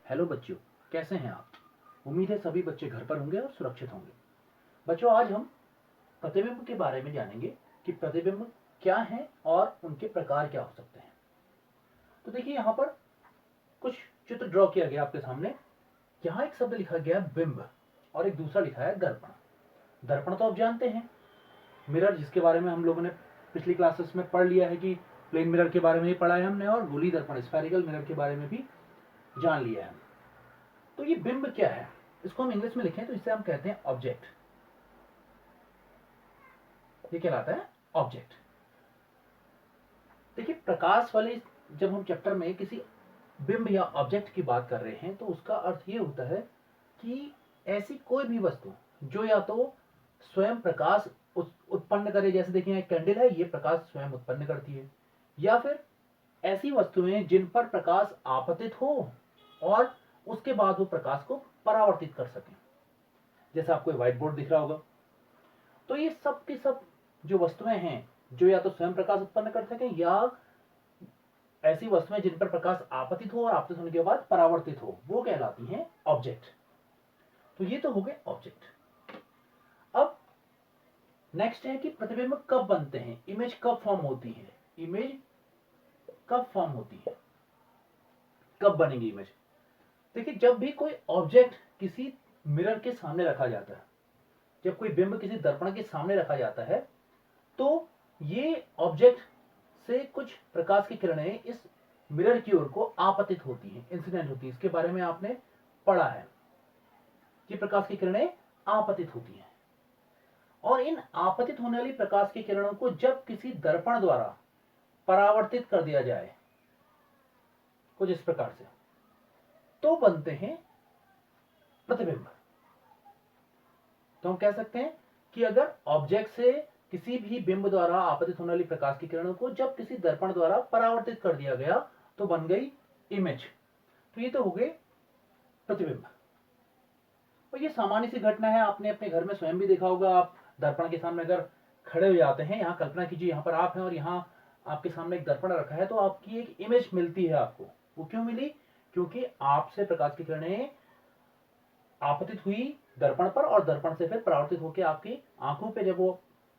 Hello बच्चों, कैसे हैं आप। उम्मीद है सभी बच्चे घर पर होंगे और सुरक्षित होंगे। बच्चों, आज हम प्रतिबिंब के बारे में जानेंगे कि प्रतिबिंब क्या है और उनके प्रकार क्या हो सकते हैं। तो देखिए, यहाँ पर कुछ चित्र ड्रॉ किया गया आपके सामने। यहाँ एक शब्द लिखा गया बिंब और एक दूसरा लिखा है दर्पण। दर्पण तो आप जानते हैं, मिरर, जिसके बारे में हम लोगों ने पिछली क्लासेस में पढ़ लिया है कि प्लेन मिरर के बारे में ही पढ़ा है हमने, और गोली दर्पण स्फेरिकल मिरर के बारे में भी जान लिया है। तो ये बिंब क्या है, इसको हम इंग्लिश में लिखें तो इसे हम कहते हैं ऑब्जेक्ट। ये कहलाता है ऑब्जेक्ट। देखिए, प्रकाश वाले जब हम चैप्टर में किसी बिंब या ऑब्जेक्ट की बात कर रहे हैं तो उसका अर्थ ये होता है कि ऐसी कोई भी वस्तु जो या तो स्वयं प्रकाश उत्पन्न करे, जैसे देखिए एक कैंडल है, ये प्रकाश स्वयं उत्पन्न करती है, या फिर ऐसी वस्तुएं जिन पर प्रकाश आपतित हो और उसके बाद वो प्रकाश को परावर्तित कर सकें। जैसे आपको व्हाइट बोर्ड दिख रहा होगा, तो ये सब की सब जो वस्तुएं हैं जो या तो स्वयं प्रकाश उत्पन्न कर सकें या ऐसी वस्तुएं जिन पर प्रकाश आपतित हो और आपतित होने के बाद परावर्तित हो, वो कहलाती हैं ऑब्जेक्ट। तो ये तो हो गए ऑब्जेक्ट। अब नेक्स्ट है कि प्रतिबिंब कब बनते हैं, इमेज कब फॉर्म होती है। इमेज कब फॉर्म होती है, कब बनेगी इमेज। देखिए, जब भी कोई ऑब्जेक्ट किसी मिरर के सामने रखा जाता है, जब कोई बिंब किसी दर्पण के सामने रखा जाता है, तो ये ऑब्जेक्ट से कुछ प्रकाश की किरणें इस मिरर की ओर को आपतित होती हैं, इंसिडेंट होती है। इसके बारे में आपने पढ़ा है कि प्रकाश की किरणें आपतित होती हैं, और इन आपतित होने वाली प्रकाश की किरणों को जब किसी दर्पण द्वारा परावर्तित कर दिया जाए कुछ इस प्रकार से, तो बनते हैं प्रतिबिंब। तो हम कह सकते हैं कि अगर ऑब्जेक्ट से किसी भी बिंब द्वारा आपतित होने वाली प्रकाश की किरणों को जब किसी दर्पण द्वारा परावर्तित कर दिया गया तो बन गई इमेज। तो ये तो हो गए प्रतिबिंब। और ये सामान्य सी घटना है, आपने अपने घर में स्वयं भी देखा होगा। आप दर्पण के सामने अगर खड़े हो जाते हैं, यहाँ कल्पना कीजिए यहाँ पर आप हैं और यहाँ आपके सामने एक दर्पण रखा है, तो आपकी एक इमेज मिलती है आपको। वो क्यों मिली? क्योंकि आपसे प्रकाश की किरणें आपतित हुई दर्पण पर और दर्पण से फिर परावर्तित होकर आपकी आंखों पे जब वो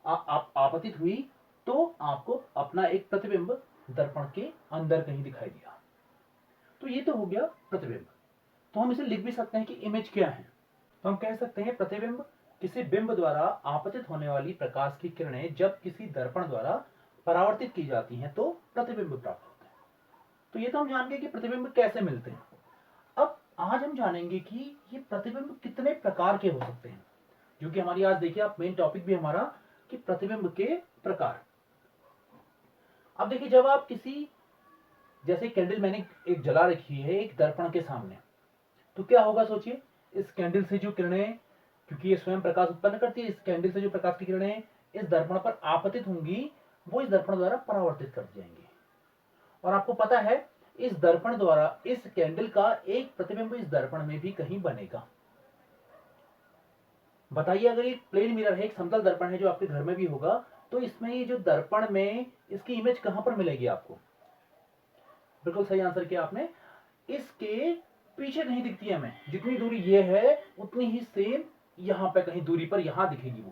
आपतित हुई तो आपको अपना एक प्रतिबिंब दर्पण के अंदर कहीं दिखाई दिया। तो ये तो हो गया प्रतिबिंब। तो हम इसे लिख भी सकते हैं कि इमेज क्या है। तो हम कह सकते हैं प्रतिबिंब किसी बिंब द्वारा आपतित होने वाली प्रकाश की किरणें जब किसी दर्पण द्वारा परावर्तित की जाती हैं तो प्रतिबिंब प्राप्त होता है। तो ये तो हम जान गए कि प्रतिबिंब कैसे मिलते हैं। अब आज हम जानेंगे कि ये प्रतिबिंब कितने प्रकार के हो सकते हैं, जो कि हमारी आज देखिए आप मेन टॉपिक भी हमारा कि प्रतिबिंब के प्रकार। अब देखिए, जब आप किसी, जैसे कैंडल मैंने एक जला रखी है एक दर्पण के सामने, तो क्या होगा सोचिए। इस कैंडल से जो किरणें, क्योंकि ये स्वयं प्रकाश उत्पन्न करती है, इस कैंडल से जो प्रकाश की किरणें इस दर्पण पर आपतित होंगी वो इस दर्पण द्वारा परावर्तित कर जाएंगी। और आपको पता है इस दर्पण द्वारा इस कैंडल का एक प्रतिबिंब इस दर्पण में भी कहीं बनेगा। बताइए, अगर एक प्लेन मिरर है, एक समतल दर्पण है जो आपके घर में भी होगा, तो इसमें ये जो दर्पण में इसकी इमेज कहां पर मिलेगी आपको? बिल्कुल सही आंसर किया आपने। इसके पीछे नहीं दिखती है हमें, जितनी दूरी ये है उतनी ही सेम यहां पे कहीं दूरी पर यहां दिखेगी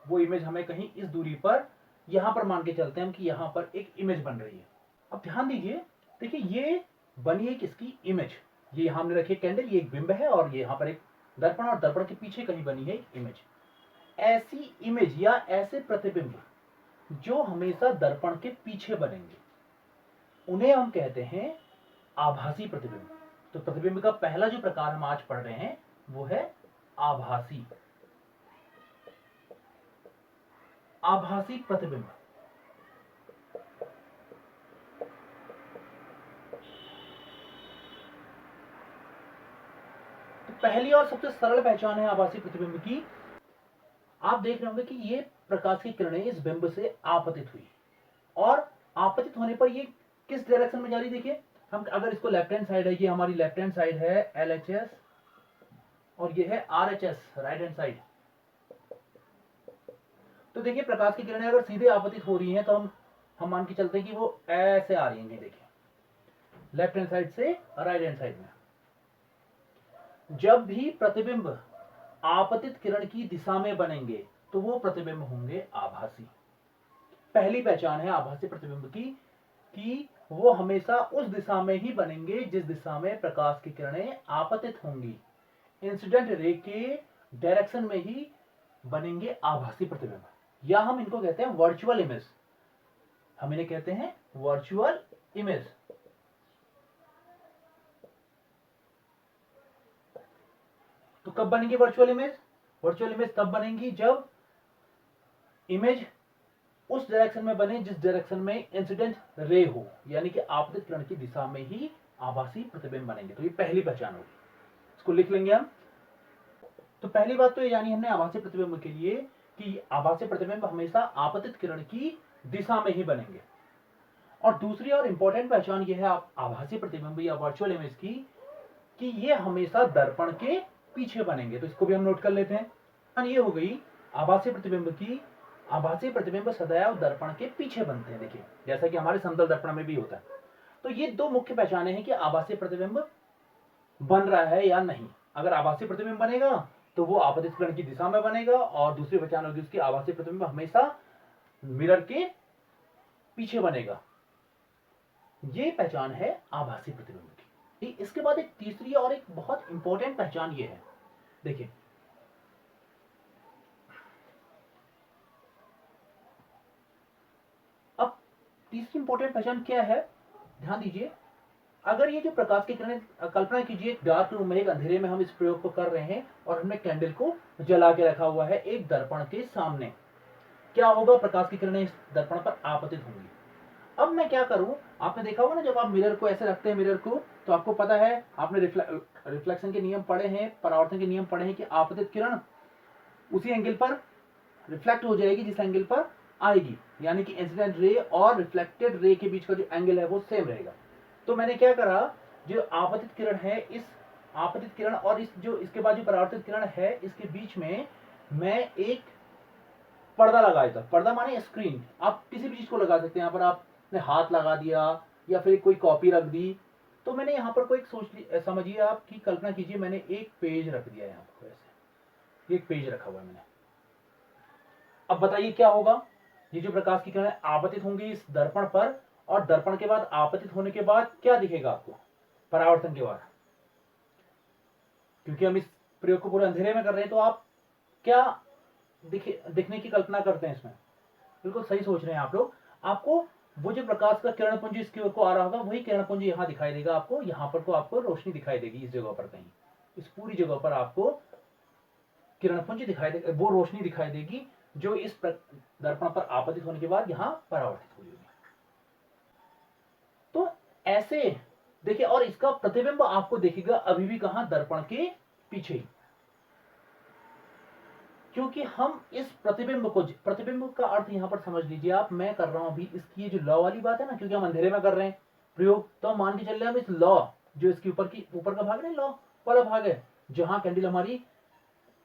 वो इमेज हमें कहीं इस दूरी पर यहां पर मान के चलते हैं हम कि यहां पर एक इमेज बन रही है। अब ध्यान दीजिए, देखिए ये बनी एक इसकी इमेज, ये यहां हमने रखी कैंडल, ये एक बिंब है और ये यहां पर एक दर्पण, और दर्पण के पीछे कहीं बनी है एक इमेज। ऐसी इमेज या ऐसे प्रतिबिंब जो हमेशा दर्पण के पीछे बनेंगे उन्हें हम कहते हैं आभासी प्रतिबिंब। तो प्रतिबिंब का पहला जो प्रकार हम आज पढ़ रहे हैं वो है आभासी। आभासी प्रतिबिंब। तो पहली और सबसे सरल पहचान है आभासी प्रतिबिंब की। आप देख रहे होंगे कि ये प्रकाश की किरणें इस बिंब से आपतित हुई, और आपतित होने पर ये किस डायरेक्शन में जा रही, देखिए हम अगर इसको लेफ्ट हैंड साइड है, ये हमारी लेफ्ट हैंड साइड है LHS, और ये है RHS राइट हैंड साइड। तो देखिए, प्रकाश की किरणें अगर सीधे आपतित हो रही हैं तो हम मान के चलते हैं कि वो ऐसे आ रही हैं, देखिए लेफ्ट हैंड साइड से राइट हैंड साइड में। जब भी प्रतिबिंब आपतित किरण की दिशा में बनेंगे तो वो प्रतिबिंब होंगे आभासी। पहली पहचान है आभासी प्रतिबिंब की कि वो हमेशा उस दिशा में ही बनेंगे जिस दिशा में प्रकाश की किरणें आपतित होंगी। इंसिडेंट रे के डायरेक्शन में ही बनेंगे आभासी प्रतिबिंब, या हम इनको कहते हैं वर्चुअल इमेज। हम इन्हें कहते हैं वर्चुअल इमेज। तो कब बनेंगी वर्चुअल इमेज? वर्चुअल इमेज तब बनेंगी जब इमेज उस डायरेक्शन में बने जिस डायरेक्शन में इंसिडेंट रे हो, यानी कि आपतित किरण की दिशा में ही आभासी प्रतिबिंब बनेंगे। तो ये पहली पहचान होगी, इसको लिख लेंगे हम। तो पहली बात तो ये जानी हमने आभासी प्रतिबिंब के लिए कि आभासी प्रतिबिंब हमेशा आपतित किरण की दिशा में ही बनेंगे। और दूसरी और इंपॉर्टेंट पहचान ये है आभासी प्रतिबिंब या वर्चुअल इमेज की कि ये हमेशा दर्पण के पीछे बनेंगे। तो इसको भी हम नोट कर लेते हैं। ये हो गई आभासी प्रतिबिंब की। आभासी प्रतिबिंब सदैव दर्पण के पीछे बनते हैं, देखिए जैसा कि हमारे समतल दर्पण में भी होता है। तो ये दो मुख्य पहचाने हैं कि आभासी प्रतिबिंब बन रहा है या नहीं। अगर आभासी प्रतिबिंब बनेगा तो वो आपतित किरण की दिशा में बनेगा, और दूसरी पहचान होगी उसकी आभासी प्रतिबिंब हमेशा मिरर के पीछे बनेगा। ये पहचान है आभासी प्रतिबिंब की। इसके बाद एक तीसरी और एक बहुत इंपॉर्टेंट पहचान ये है, देखिए अब तीसरी इंपॉर्टेंट पहचान क्या है, ध्यान दीजिए। अगर ये जो प्रकाश की किरणें, कल्पना कीजिए एक डार्क रूम में, एक अंधेरे में हम इस प्रयोग को कर रहे हैं और हमने कैंडल को जला के रखा हुआ है एक दर्पण के सामने। क्या होगा? प्रकाश की किरणें इस दर्पण पर आपतित होंगी। अब मैं क्या करूं, आपने देखा होगा ना जब आप मिरर को ऐसे रखते हैं मिरर को, तो आपको पता है, आपने रिफ्लेक्शन के नियम पढ़े हैं, परावर्तन के नियम पढ़े हैं कि आपतित किरण उसी एंगल पर रिफ्लेक्ट हो जाएगी जिस एंगल पर आएगी, यानी कि इंसिडेंट रे और रिफ्लेक्टेड रे के बीच का जो एंगल है वो सेम रहेगा। तो मैंने क्या करा, जो आपतित किरण है, इस आपतित किरण और इस जो इसके बाद जो परावर्तित किरण है, इसके बीच में मैं एक पर्दा लगाया था। पर्दा माने स्क्रीन, आप किसी भी चीज को लगा सकते हैं। यहाँ पर आपने हाथ लगा दिया या फिर कोई कॉपी रख दी। तो मैंने यहाँ पर कोई समझिए, आपकी कल्पना कीजिए, मैंने एक पेज रख दिया यहाँ पर, ऐसे एक पेज रखा हुआ है मैंने। अब बताइए क्या होगा? ये जो प्रकाश की किरणें आपतित होंगी इस दर्पण पर, और दर्पण के बाद आपतित होने के बाद क्या दिखेगा आपको परावर्तन के बाद? क्योंकि हम इस प्रयोग को पूरे अंधेरे में कर रहे हैं, तो आप क्या दिखने की कल्पना करते हैं इसमें? बिल्कुल सही सोच रहे हैं आप लोग। आपको वो जो प्रकाश का किरण पुंज इसकी ओर को आ रहा होगा, वही किरण पुंज यहाँ दिखाई देगा आपको। यहाँ पर को आपको रोशनी दिखाई देगी, इस जगह पर कहीं, इस पूरी जगह पर आपको किरण पुंज दिखाई देगा, वो रोशनी दिखाई देगी जो इस दर्पण पर आपतित होने के बाद यहाँ परावर्तित हुई होगी। तो ऐसे देखिए, और इसका प्रतिबिंब आपको दिखेगा अभी भी कहां? दर्पण के पीछे ही। क्योंकि हम इस प्रतिबिंब को, प्रतिबिंब का अर्थ यहां पर समझ लीजिए आप, मैं कर रहा हूं अभी इसकी जो लॉ वाली बात है ना, क्योंकि हम अंधेरे में कर रहे हैं प्रयोग, तो हम मान के चल रहे हैं हम इस लॉ, जो इसके ऊपर का भाग नहीं, लॉ वाला भाग है जहां कैंडल हमारी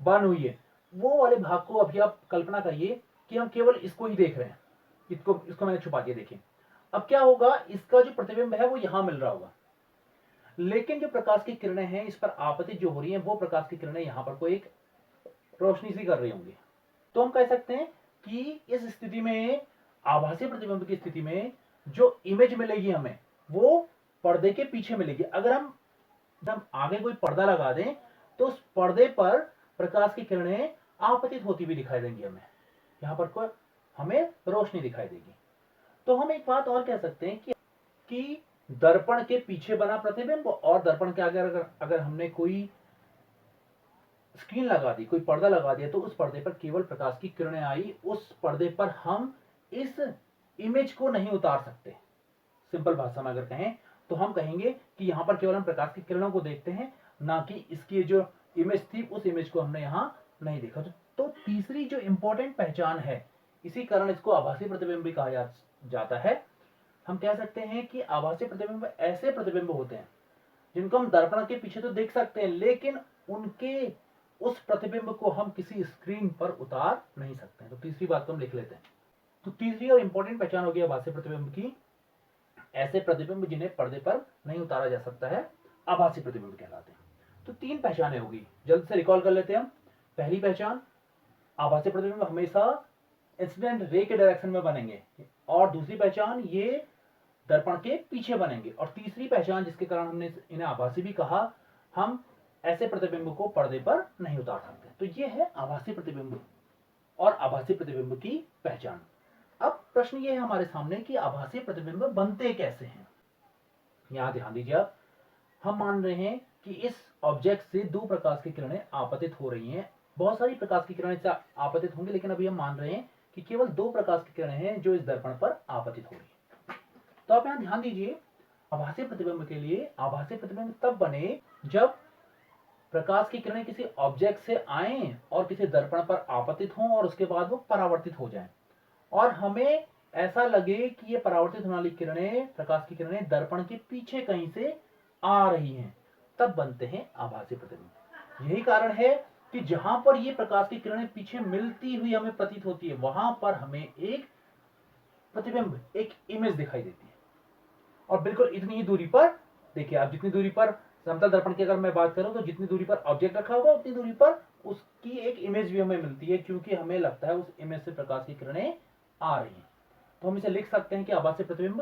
बर्न हुई है, वो वाले भाग को अभी आप कल्पना करिए कि हम केवल इसको ही देख रहे हैं। इसको मैंने छुपा दिया, देखिए। अब क्या होगा, इसका जो प्रतिबिंब है वो यहां मिल रहा होगा, लेकिन जो प्रकाश की किरणें हैं इस पर आपतित जो हो रही हैं, वो प्रकाश की किरणें यहां पर कोई एक रोशनी सी कर रही होंगी। तो हम कह सकते हैं कि इस स्थिति में, आभासी प्रतिबिंब की स्थिति में, जो इमेज मिलेगी हमें वो पर्दे के पीछे मिलेगी। अगर हम आगे कोई पर्दा लगा दें तो उस पर्दे पर प्रकाश की किरणें आपतित होती हुई दिखाई देंगी हमें, यहां पर कोई हमें रोशनी दिखाई देगी। तो हम एक बात और कह सकते हैं कि दर्पण के पीछे बना प्रतिबिंब और दर्पण के आगे अगर हमने कोई स्क्रीन लगा दी, कोई पर्दा लगा दिया, तो उस पर्दे पर केवल प्रकाश की किरणें आई, उस पर्दे पर हम इस इमेज को नहीं उतार सकते। सिंपल भाषा में अगर कहें तो हम कहेंगे कि यहां पर केवल हम प्रकाश की किरणों को देखते हैं, ना कि इसकी जो इमेज थी उस इमेज को हमने यहां नहीं देखा। तो तीसरी जो इंपॉर्टेंट पहचान है, इसी कारण इसको आभासी प्रतिबिंब भी कहा जाता है। हम कह सकते हैं कि आभासी प्रतिबिंब ऐसे प्रतिबिंब होते हैं जिनको हम दर्पण के पीछे तो देख सकते हैं, लेकिन उनके उस प्रतिबिंब को हम किसी स्क्रीन पर उतार नहीं सकते हैं। तो तीसरी बात को हम लिख लेते हैं। तो तीसरी और इंपॉर्टेंट पहचान होगी आभासी प्रतिबिंब की, ऐसे प्रतिबिंब जिन्हें पर्दे पर नहीं उतारा जा सकता है, आभासी प्रतिबिंब कहलाते हैं। तो 3 पहचानें होगी, जल्द से रिकॉल कर लेते हैं हम। पहली पहचान, आभासी प्रतिबिंब हमेशा इंसिडेंट रे के डायरेक्शन में बनेंगे, और दूसरी पहचान ये दर्पण के पीछे बनेंगे, और तीसरी पहचान जिसके कारण हमने इन्हें आभासी भी कहा, हम ऐसे प्रतिबिंब को पर्दे पर नहीं उतार सकते। तो ये है आभासी प्रतिबिंब और आभासी प्रतिबिंब की पहचान। अब प्रश्न ये है हमारे सामने कि आभासी प्रतिबिंब बनते कैसे हैं। यहां ध्यान दीजिए आप, हम मान रहे हैं कि इस ऑब्जेक्ट से 2 प्रकाश की किरणें आपतित हो रही हैं। बहुत सारी प्रकाश की किरणें से आपतित होंगी, लेकिन अभी हम मान रहे हैं कि केवल 2 प्रकाश की किरणें हैं जो इस दर्पण पर आपतित हो रही है। तो आप यहां ध्यान दीजिए, आभासी प्रतिबिंब के लिए आभासी प्रतिबिंब तब बने जब प्रकाश की किरणें किसी ऑब्जेक्ट से आए और किसी दर्पण पर आपतित हों और उसके बाद वो परावर्तित हो जाएं, और हमें ऐसा लगे कि ये परावर्तित होने वाली किरणें, प्रकाश की किरणें दर्पण के पीछे कहीं से आ रही हैं, तब बनते हैं आभासी प्रतिबिंब। यही कारण है कि जहां पर ये प्रकाश की किरणें पीछे मिलती हुई हमें प्रतीत होती है, वहां पर हमें एक प्रतिबिंब, एक इमेज दिखाई देती है। और बिल्कुल इतनी ही दूरी पर, देखिए आप, जितनी दूरी पर समतल दर्पण की अगर मैं बात करूं तो जितनी दूरी पर ऑब्जेक्ट रखा होगा उतनी दूरी पर उसकी एक इमेज भी हमें मिलती है, क्योंकि हमें लगता है उस इमेज से प्रकाश की किरणें आ रही हैं। तो हम इसे लिख सकते हैं कि आभासी प्रतिबिंब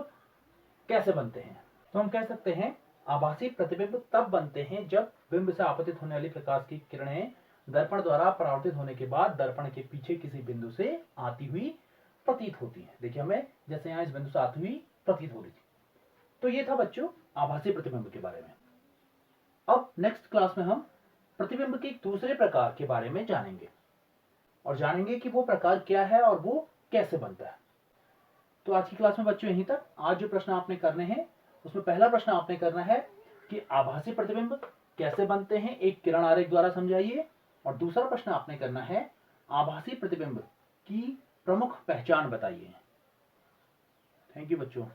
कैसे बनते हैं। तो हम कह सकते हैं आभासी प्रतिबिंब तब बनते हैं जब बिंब से आपतित होने वाली प्रकाश की किरणें दर्पण द्वारा परावर्तित होने के बाद दर्पण के पीछे किसी बिंदु से आती हुई प्रतीत होती है। देखिए हमें जैसे यहाँ इस बिंदु से आती हुई प्रतीत हो रही थी। तो ये था बच्चों आभासी प्रतिबिंब के बारे में। अब नेक्स्ट क्लास में हम प्रतिबिंब के दूसरे प्रकार के बारे में जानेंगे, और जानेंगे कि वो प्रकार क्या है और वो कैसे बनता है। तो आज की क्लास में बच्चों यहीं तक। आज जो प्रश्न आपने करने हैं उसमें पहला प्रश्न आपने करना है कि आभासी प्रतिबिंब कैसे बनते हैं, एक किरण आरेख द्वारा समझाइए। और दूसरा प्रश्न आपने करना है आभासी प्रतिबिंब की प्रमुख पहचान बताइए। थैंक यू बच्चों।